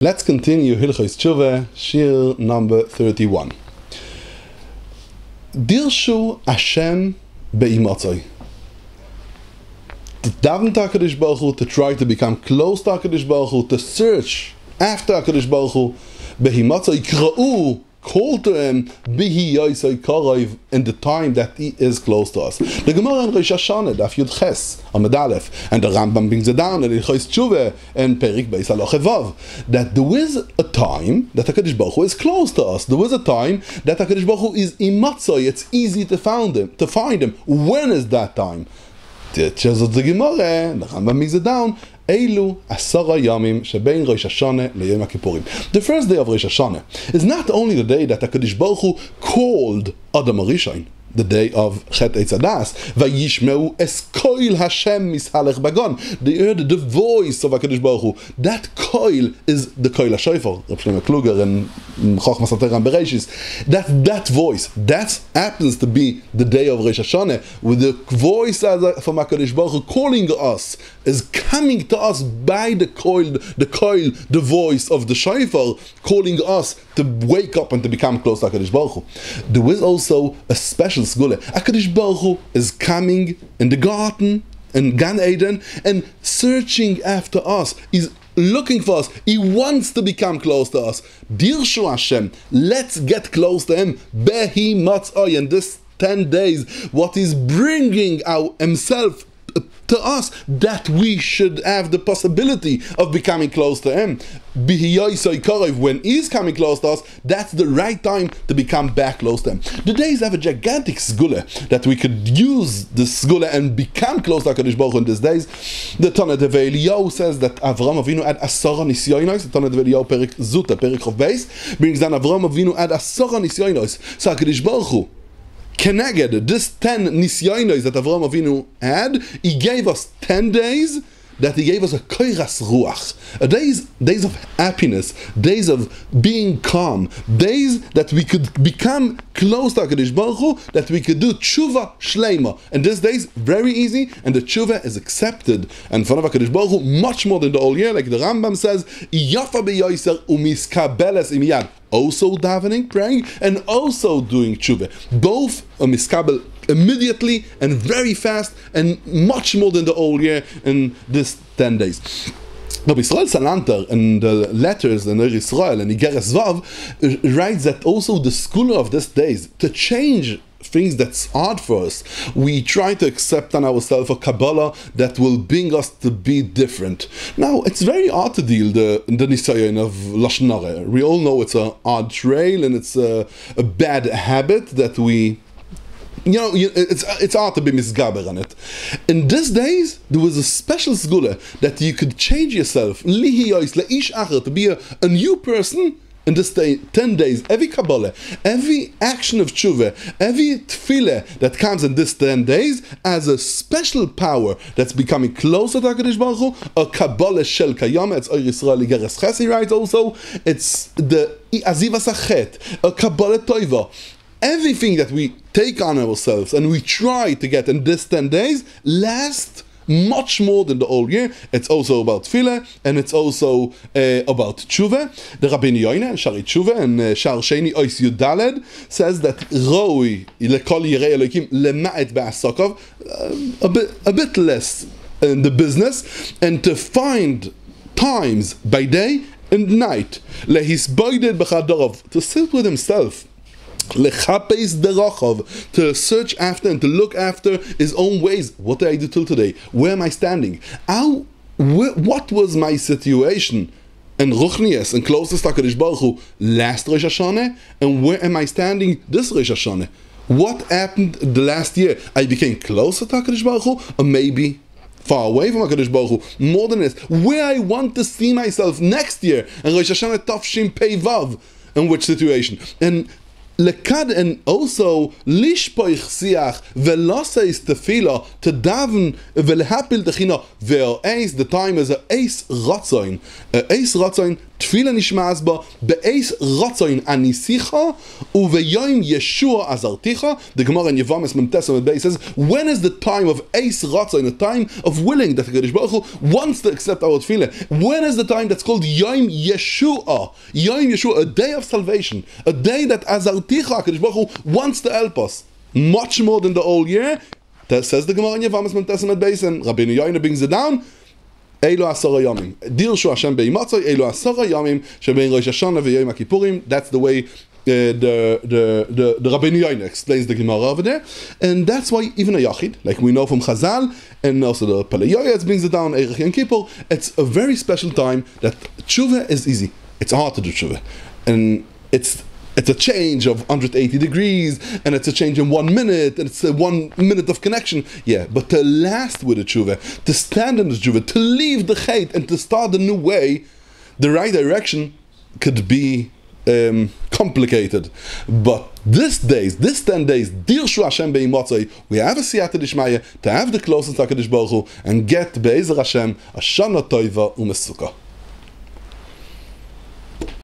Let's continue Hilchos Teshuvah, Shir number 31. Dirshu Hashem be'imatzoi. To daven to HaKadosh Baruch Hu, to try to become close to HaKadosh Baruch Hu, to search after HaKadosh Baruch Hu, be'imatzoi kra'u, call to him, bihi yoisoi karov, in the time that he is close to us. The Gemara in Rosh Hashanah, Daf Yud Ches, Amud Aleph, and the Rambam brings it down in Hilchos Teshuvah and Perik Beis Halacha Vav, that there is a time that HaKadosh Baruch Hu is close to us. There is a time that HaKadosh Baruch Hu is imatzoi. It's easy to find him. When is that time? The Gemara, the Rambam brings it down. Elul 10 yamim shebein Rosh Hashanah leYom Kippurim. The first day of Rosh Hashanah is not only the day that HaKadosh Baruch Hu called Adam HaRishon, the day of Chet Eitzadas, Vayishmeu es koil Hashem mishalech bagon. They heard the voice of HaKadosh Baruch Hu. That koil is the koil HaShofar. Reb Shlomo Kluger and Chochmas HaTorah Bereishis. That voice, that happens to be the day of Rosh Hashanah, with the voice from HaKadosh Baruch Hu calling us, is coming to us by the koil, the voice of the shofar, calling us to wake up and to become close to HaKadosh Baruch Hu. There is also a special Siyata. HaKadosh Baruch Hu is coming in the garden, in Gan Eden, and searching after us. He's looking for us. He wants to become close to us. Dirshu Hashem, let's get close to him. Behi matzoi, in this 10 days, what he's bringing himself to us, that we should have the possibility of becoming close to him. When he's coming close to us, that's the right time to become back close to him. The days have a gigantic sgula that we could use the sgula and become close to HaKadosh Baruch Hu in these days. The Tana de Eliyahu says that Avraham Avinu had 10 nisyonos. The Tana de Eliyahu Perik Zuta, Perik of Beis, brings down Avraham Avinu had 10 nisyonos. So HaKadosh Baruch Hu, Keneged, this 10 nisyonos that Avraham Avinu had, he gave us 10 days that he gave us a koiras ruach, days of happiness, days of being calm, days that we could become close to HaKadosh Baruch Hu, that we could do Teshuvah shleima. And these days, very easy, and the Teshuvah is accepted in front of HaKadosh Baruch Hu much more than the whole year, like the Rambam says, Yafa beyoser umiskabeles imiyad. Also davening, praying, and also doing Teshuvah. Both a miskabel immediately and very fast, and much more than the whole year in this 10 days. Rabbi Israel Salanter in the letters in Israel and Igeres Vav writes that also the school of these days, to change things that's hard for us, we try to accept on ourselves a Kabbalah that will bring us to be different. Now, it's very hard to deal the nisayon of Lashon Hara. We all know it's an odd trail and it's a bad habit that we, it's hard to be misgaber on it. In these days, there was a special sgula that you could change yourself, to be a new person. In this day, 10 days, every Kabbalah, every action of Teshuvah, every tefillah that comes in this 10 days has a special power that's becoming closer to HaKadosh Baruch Hu, a Kabbalah shel kayam. It's Oir Yisrael Igeres Ches, he writes also. It's the Azivas Achet, a Kabbalah Toiva. Everything that we take on ourselves and we try to get in this 10 days lasts much more than the whole year. It's also about tefillah, and it's also about Teshuvah. The Rabbeinu Yoina and Shari Teshuvah and Shar Sheni Ois Yudaled says that Roi lekol yirei Elokim lema'et ba'asokov, a bit less in the business, and to find times by day and night lehisboided b'chadorov, to sit with himself, to search after and to look after his own ways. What did I do till today? Where am I standing? What was my situation and ruchnias and closest to HaKadosh Baruch Hu last Rosh Hashanah, and where am I standing this Rosh Hashanah? What happened the last year? I became closer to HaKadosh Baruch Hu, or maybe far away from HaKadosh Baruch Hu? More than this, where I want to see myself next year, and Rosh Hashanah Tafshin Pei Vav, in which situation? And lekad, and also lishpoich siach veloseis tefila, to daven velehapil techina ve'eis. The time is a eis ratzoin Tefillah nishma'as ba be'eis ratzoin anisicha uve'yom Yeshua azarticha. The Gemara in Yevamis Memtesa Medbei says, when is the time of eis ratzoin, a time of willing that the Kadosh Baruch Hu wants to accept our tefillah? When is the time that's called Yom Yeshua? Yom Yeshua, a day of salvation, a day that azarticha, Kadosh Baruch Hu wants to help us much more than the whole year. That says the Gemara in Yevamis Memtesa Medbei, and Rabbeinu Yoina brings it down. Elu asara yamim. Dirshu Hashem be'imatzai. Elu asara yamim shebein Rosh Hashanah ve'Yom Kippurim. That's the way the Rabbeinu Yoina explains the Gemara over there, and that's why even a yachid, like we know from Chazal, and also the Palei Yoetz brings it down. Eirech Yom Kippur. It's a very special time that Teshuvah is easy. It's hard to do Teshuvah, and it's a change of 180 degrees, and it's a change in 1 minute, and it's a 1 minute of connection. Yeah, but to last with a Teshuvah, to stand in the Teshuvah, to leave the Chait, and to start a new way, the right direction could be complicated. But this 10 days, Dirshu Hashem be'imatzai, we have a Siyata Dishmaya to have the closest to HaKadosh Baruch Hu, and get Be'ezer Hashem, a Shana Toiva u'Mesuka.